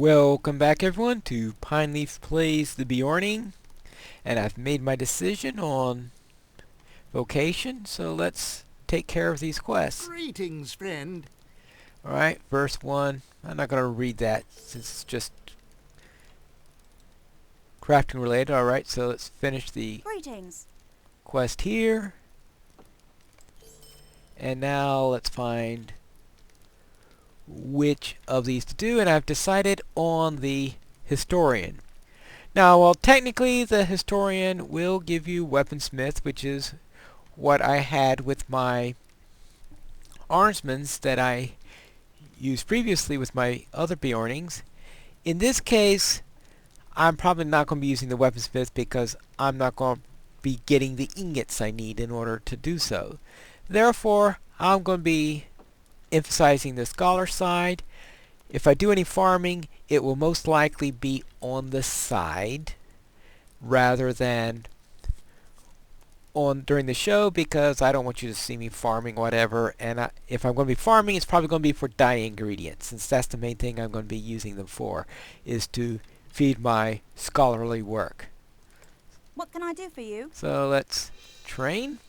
Welcome back everyone to Pineleaf Plays the Beorning, and I've made my decision on vocation, so let's take care of these quests. Greetings, friend. Alright, verse 1. I'm not going to read that since it's just crafting related. Alright, so let's finish the Greetings. quest here. And now let's find which of these to do, and I've decided on the historian. Now, while technically the historian will give you weaponsmith, which is what I had with my armsmans that I used previously with my other Beornings, in this case I'm probably not going to be using the weaponsmith because I'm not going to be getting the ingots I need in order to do so. Therefore, I'm going to be emphasizing the scholar side. If I do any farming, it will most likely be on the side rather than on during the show, because I don't want you to see me farming whatever, and if I'm going to be farming, it's probably going to be for dye ingredients, since that's the main thing I'm going to be using them for, is to feed my scholarly work. What can I do for you? So let's train,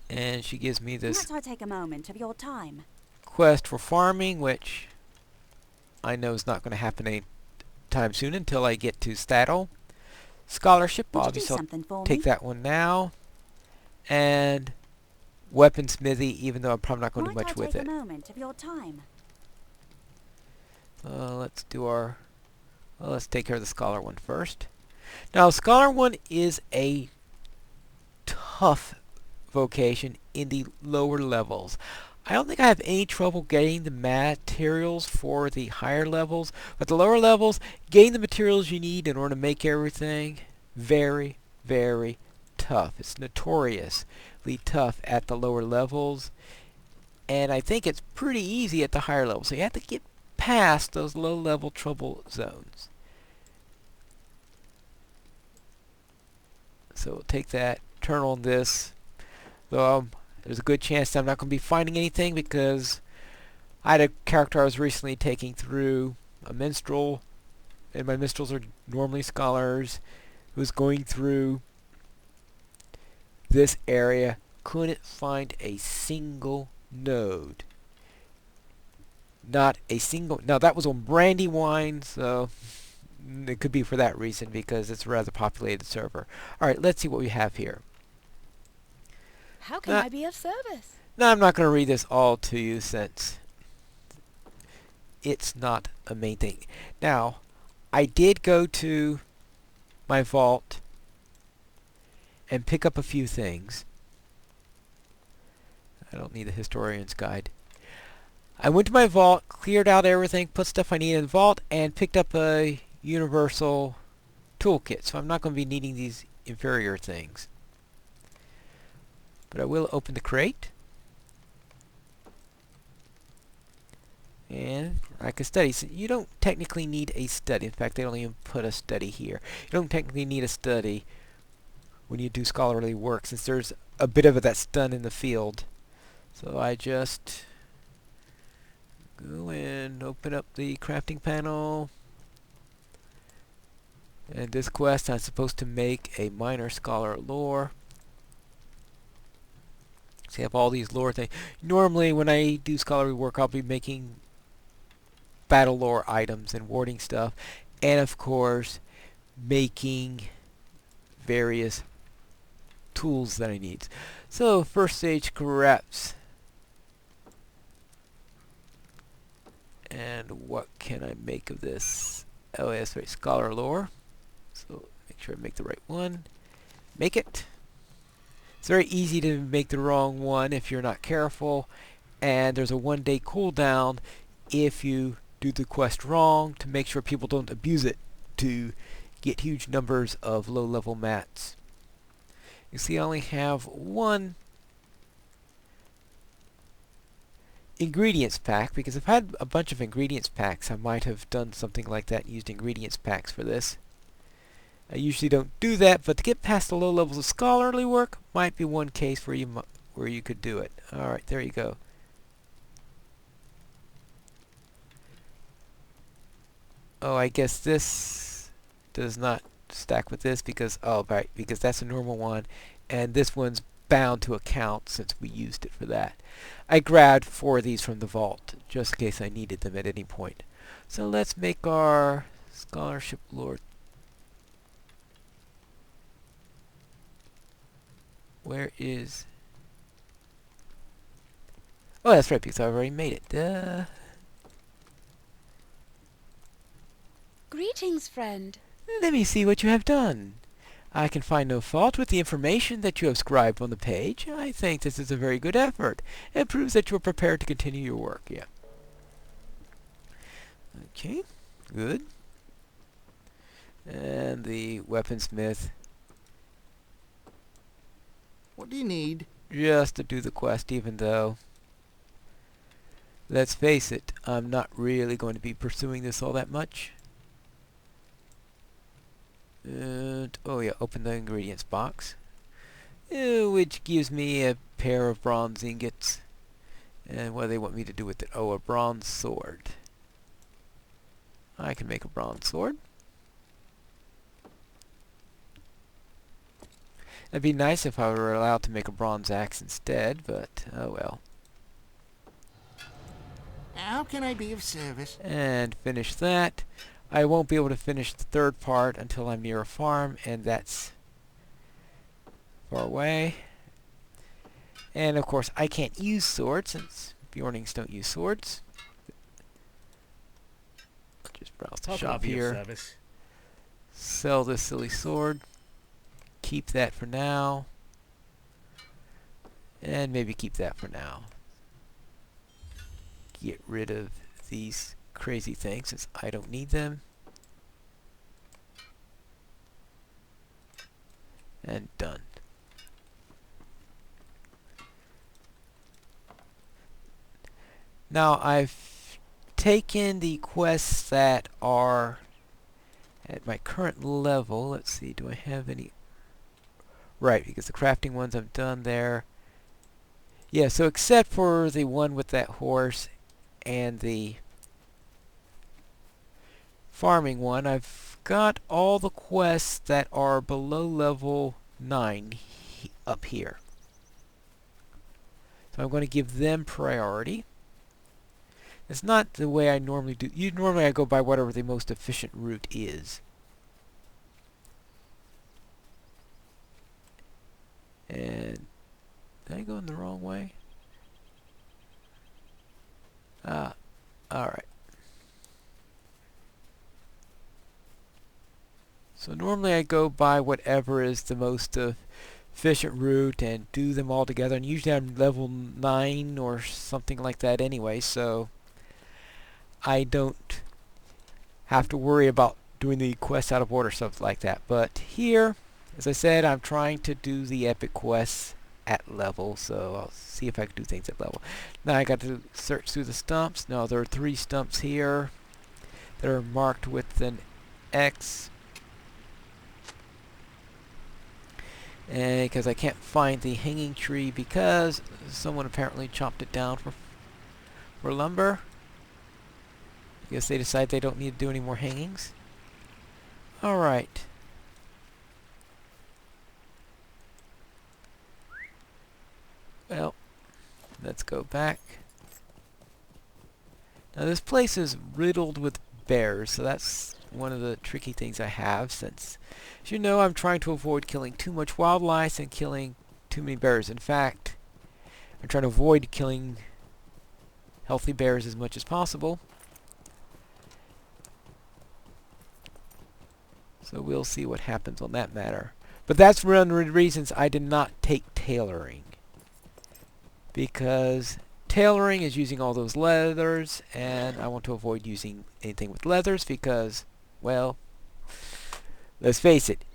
and she gives me this Might I take a moment of your time? quest for farming, which I know is not going to happen any time soon until I get to Staddle. Scholarship, Would you do obviously I'll something for take me? that one now. And weaponsmithy, even though I'm probably not going to do Might much I with take it. a moment of your time? Let's do our... Well, let's take care of the scholar one first. Now, scholar one is a tough vocation in the lower levels. I don't think I have any trouble getting the materials for the higher levels, but the lower levels, getting the materials you need in order to make everything, very, very tough. It's notoriously tough at the lower levels, and I think it's pretty easy at the higher levels. So you have to get past those low-level trouble zones. So we'll take that, turn on this. Though there's a good chance that I'm not going to be finding anything, because I had a character I was recently taking through a minstrel, and my minstrels are normally scholars, who was going through this area, couldn't find a single node. Not a single. Now that was on Brandywine, so it could be for that reason, because it's a rather populated server. Alright, let's see what we have here. How can I be of service? Now, I'm not going to read this all to you since it's not a main thing. Now, I did go to my vault and pick up a few things. I don't need the historian's guide. I went to my vault, cleared out everything, put stuff I needed in the vault, and picked up a universal toolkit. So I'm not going to be needing these inferior things. But I will open the crate, and I can study. So you don't technically need a study. In fact, they don't even put a study here. You don't technically need a study when you do scholarly work, since there's a bit of it that's done in the field. So I just go and open up the crafting panel. And this quest, I'm supposed to make a minor scholar lore. So you have all these lore things. Normally, when I do scholarly work, I'll be making battle lore items and warding stuff, and of course, making various tools that I need. So, first stage FRAPS. And what can I make of this? Oh, yes, right, scholar lore. So, make sure I make the right one. Make it. It's very easy to make the wrong one if you're not careful, and there's a 1-day cooldown if you do the quest wrong, to make sure people don't abuse it to get huge numbers of low-level mats. You see, I only have one ingredients pack, because if I had a bunch of ingredients packs, I might have done something like that and used ingredients packs for this. I usually don't do that, but to get past the low levels of scholarly work might be one case where you could do it. Alright, there you go. Oh, I guess this does not stack with this because, oh, right, because that's a normal one, and this one's bound to account since we used it for that. I grabbed 4 of these from the vault, just in case I needed them at any point. So let's make our scholarship lord. Where is... Oh, that's right, because I already made it. Duh. Greetings, friend. Let me see what you have done. I can find no fault with the information that you have scribed on the page. I think this is a very good effort. It proves that you are prepared to continue your work. Yeah. Okay, good. And the weaponsmith, What do you need? just to do the quest, even though, let's face it, I'm not really going to be pursuing this all that much. And, oh yeah, open the ingredients box, which gives me a pair of bronze ingots. And what do they want me to do with it? Oh, a bronze sword. I can make a bronze sword. It'd be nice if I were allowed to make a bronze axe instead, but oh well. How can I be of service? And finish that. I won't be able to finish the third part until I'm near a farm, and that's far away. And of course, I can't use swords since Beornings don't use swords. Just browse the How can I shop be of here. service? Sell this silly sword. Keep that for now. And maybe keep that for now. Get rid of these crazy things since I don't need them. And done. Now I've taken the quests that are at my current level. Let's see, do I have any? Right, because the crafting ones I've done there. Yeah, so except for the one with that horse and the farming one, I've got all the quests that are below level 9 up here. So I'm going to give them priority. It's not the way I normally do. Normally I go by whatever the most efficient route is. And did I go in the wrong way? Alright. So normally I go by whatever is the most efficient route and do them all together, and usually I'm level 9 or something like that anyway, so I don't have to worry about doing the quests out of order, stuff like that. But here, as I said, I'm trying to do the epic quests at level, so I'll see if I can do things at level. Now I got to search through the stumps. Now there are 3 stumps here that are marked with an X, and because I can't find the hanging tree because someone apparently chopped it down for lumber. I guess they decide they don't need to do any more hangings. Alright. Well, let's go back. Now this place is riddled with bears, so that's one of the tricky things I have, since, as you know, I'm trying to avoid killing too much wildlife and killing too many bears. In fact, I'm trying to avoid killing healthy bears as much as possible. So we'll see what happens on that matter. But that's one of the reasons I did not take tailoring. Because tailoring is using all those leathers, and I want to avoid using anything with leathers because, well, let's face it,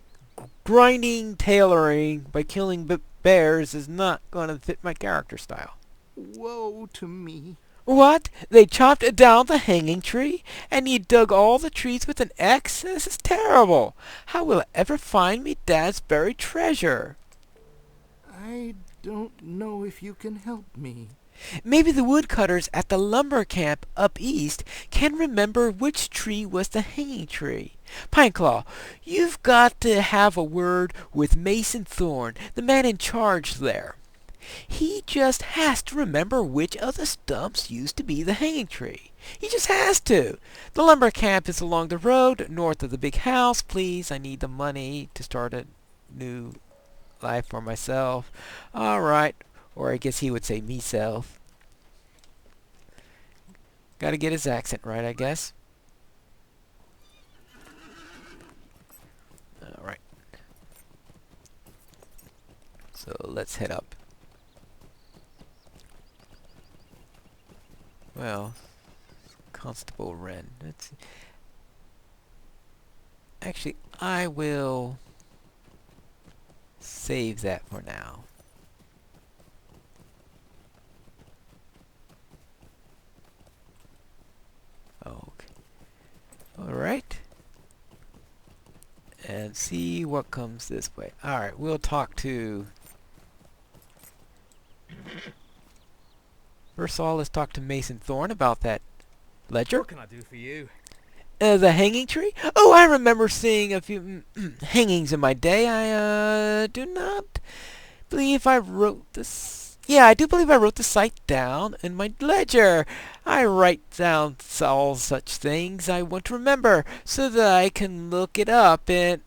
grinding tailoring by killing bears is not going to fit my character style. Woe to me. What? They chopped down the hanging tree? And you dug all the trees with an X? This is terrible. How will I ever find me Dad's buried treasure? I don't know if you can help me. Maybe the woodcutters at the lumber camp up east can remember which tree was the hanging tree. Pineclaw, you've got to have a word with Mason Thorn, the man in charge there. He just has to remember which of the stumps used to be the hanging tree. He just has to. The lumber camp is along the road, north of the big house. Please, I need the money to start a new life for myself. Alright. Or I guess he would say me-self. Gotta get his accent right, I guess. Alright. So let's head up. Well, Constable Wren. Actually, I will save that for now. Okay. Alright. And see what comes this way. Alright, we'll talk to... First of all, let's talk to Mason Thorn about that ledger. What can I do for you? The hanging tree? Oh, I remember seeing a few hangings in my day. I do not believe I wrote this. Yeah, I do believe I wrote the site down in my ledger. I write down all such things I want to remember so that I can look it up and...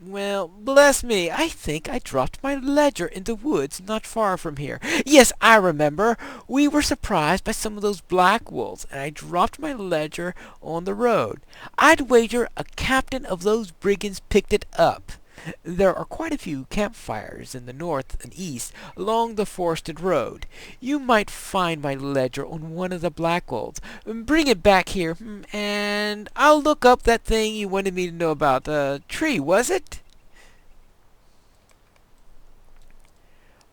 Well, bless me, I think I dropped my ledger in the woods not far from here. Yes, I remember. We were surprised by some of those black wolves, and I dropped my ledger on the road. I'd wager a captain of those brigands picked it up. There are quite a few campfires in the north and east along the forested road. You might find my ledger on one of the black wolves. Bring it back here, and I'll look up that thing you wanted me to know about. Tree, was it?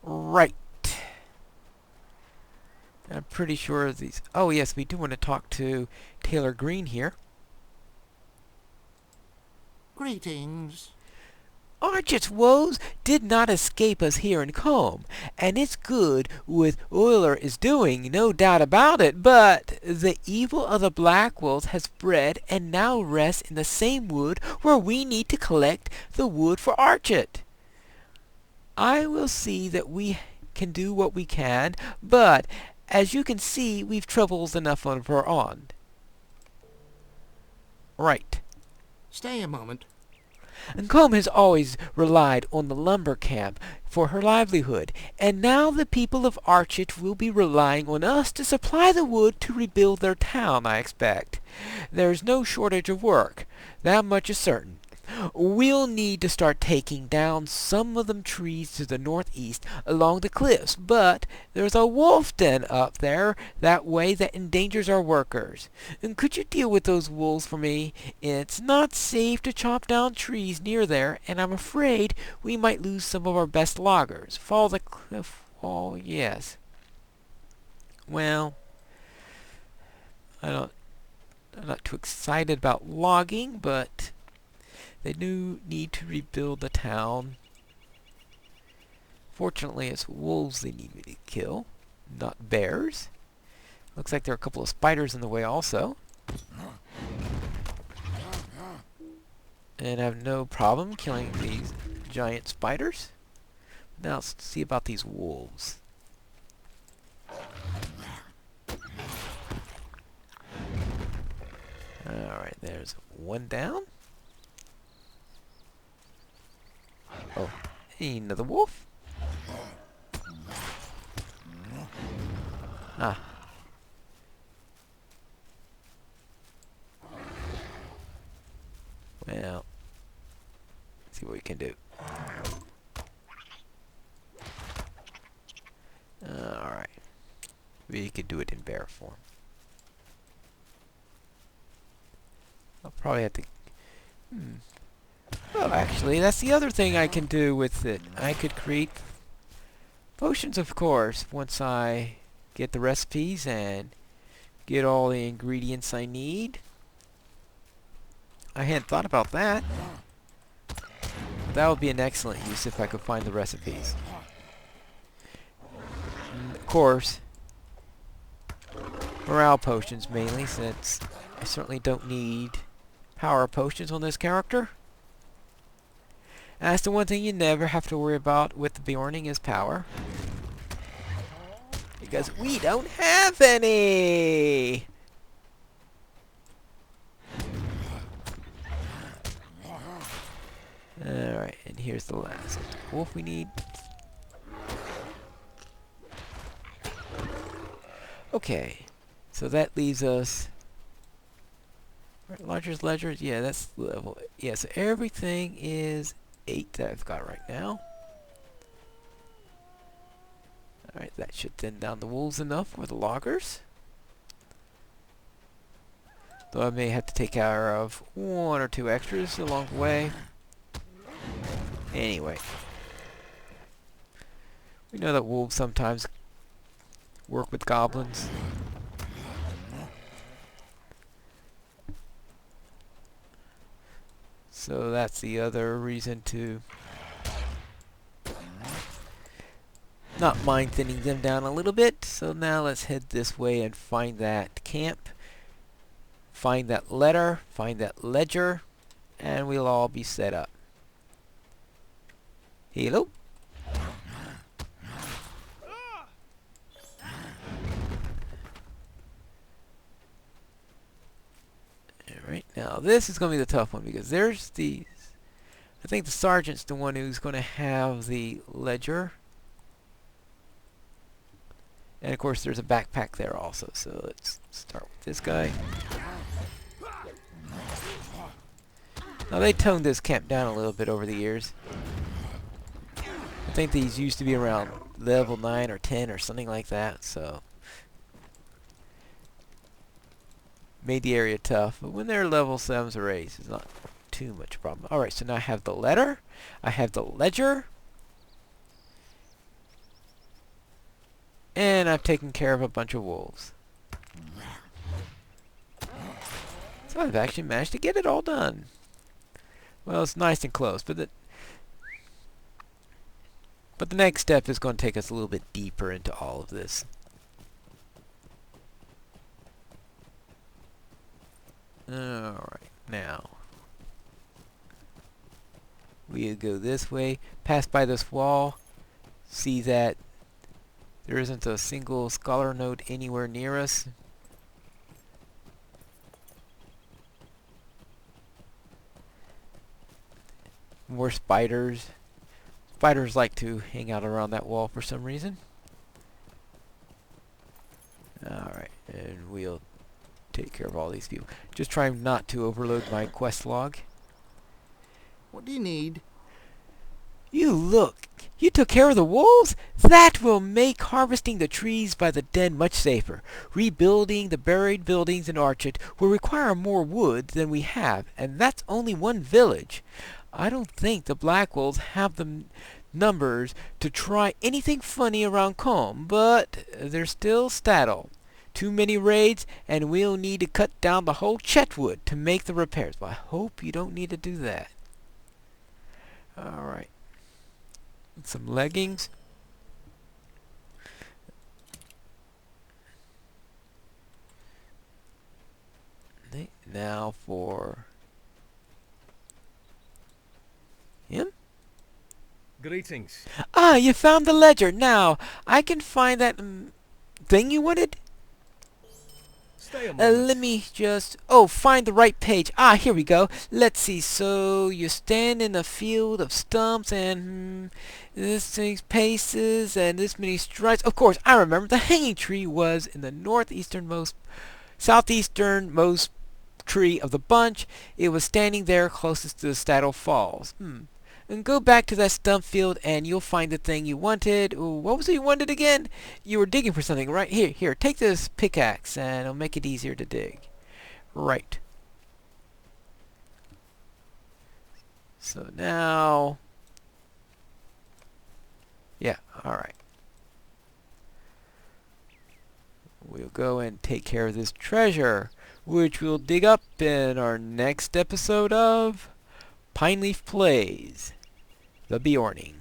Right. I'm pretty sure these... Oh, yes, we do want to talk to Taylor Green here. Greetings. Archit's woes did not escape us here in Combe, and it's good with Euler is doing, no doubt about it, but the evil of the black wolves has bred and now rests in the same wood where we need to collect the wood for Archit. I will see that we can do what we can, but as you can see, we've troubles enough of our own. Right. Stay a moment. And Combe has always relied on the lumber camp for her livelihood, and now the people of Archit will be relying on us to supply the wood to rebuild their town, I expect. There's no shortage of work. That much is certain. We'll need to start taking down some of them trees to the northeast along the cliffs, but there's a wolf den up there that way that endangers our workers. And could you deal with those wolves for me? It's not safe to chop down trees near there, and I'm afraid we might lose some of our best loggers. Follow the cliff. Oh, yes. Well, I'm not too excited about logging, but they do need to rebuild the town. Fortunately, it's wolves they need me to kill, not bears. Looks like there are a couple of spiders in the way also. And I have no problem killing these giant spiders. Now let's see about these wolves. Alright, there's one down. Oh, hey, another wolf. Ah. Well, let's see what we can do. Alright. We could do it in bear form. I'll probably have to... Well, actually, that's the other thing I can do with it. I could create potions, of course, once I get the recipes and get all the ingredients I need. I hadn't thought about that. That would be an excellent use if I could find the recipes. Of course, morale potions mainly, since I certainly don't need power potions on this character. And that's the one thing you never have to worry about with the Beorning is power. Because we don't have any! Alright, and here's the last wolf we need. Okay, so that leaves us... Larger's ledger, yeah, that's level... Yeah, so everything is 8 that I've got right now. Alright, that should thin down the wolves enough for the loggers. Though I may have to take care of 1 or 2 extras along the way. Anyway. We know that wolves sometimes work with goblins. So that's the other reason to not mind thinning them down a little bit. So now let's head this way and find that camp. Find that letter, find that ledger, and we'll all be set up. Hello? Alright, now this is going to be the tough one because there's these... I think the sergeant's the one who's going to have the ledger. And of course there's a backpack there also, so let's start with this guy. Now they toned this camp down a little bit over the years. I think these used to be around level 9 or 10 or something like that, so made the area tough. But when they're level 7s or 8s, it's not too much problem. Alright, so now I have the letter, I have the ledger, and I've taken care of a bunch of wolves. So I've actually managed to get it all done. Well, it's nice and close, but the next step is going to take us a little bit deeper into all of this. Alright, now we'll go this way, pass by this wall, see that there isn't a single scholar node anywhere near us. More spiders. Spiders like to hang out around that wall for some reason. Alright, and we'll take care of all these people. Just trying not to overload my quest log. What do you need? You look! You took care of the wolves? That will make harvesting the trees by the den much safer. Rebuilding the buried buildings in Archet will require more wood than we have, and that's only one village. I don't think the Black Wolves have the numbers to try anything funny around Combe, but they're still Staddle. Too many raids, and we'll need to cut down the whole Chetwood to make the repairs. Well, I hope you don't need to do that. Alright. Some leggings. Now for him. Greetings. Ah, you found the ledger. Now I can find that thing you wanted. Stay a moment. Let me just find the right page. Ah, here we go. Let's see. So you stand in a field of stumps and this many paces and this many strides. Of course, I remember the hanging tree was in the southeasternmost tree of the bunch. It was standing there closest to the Staddle Falls. And go back to that stump field and you'll find the thing you wanted. Ooh, what was it you wanted again? You were digging for something, right? Here, take this pickaxe and it'll make it easier to dig. Right. So now... Yeah, alright. We'll go and take care of this treasure, which we'll dig up in our next episode of Pineleaf Plays the Beorning.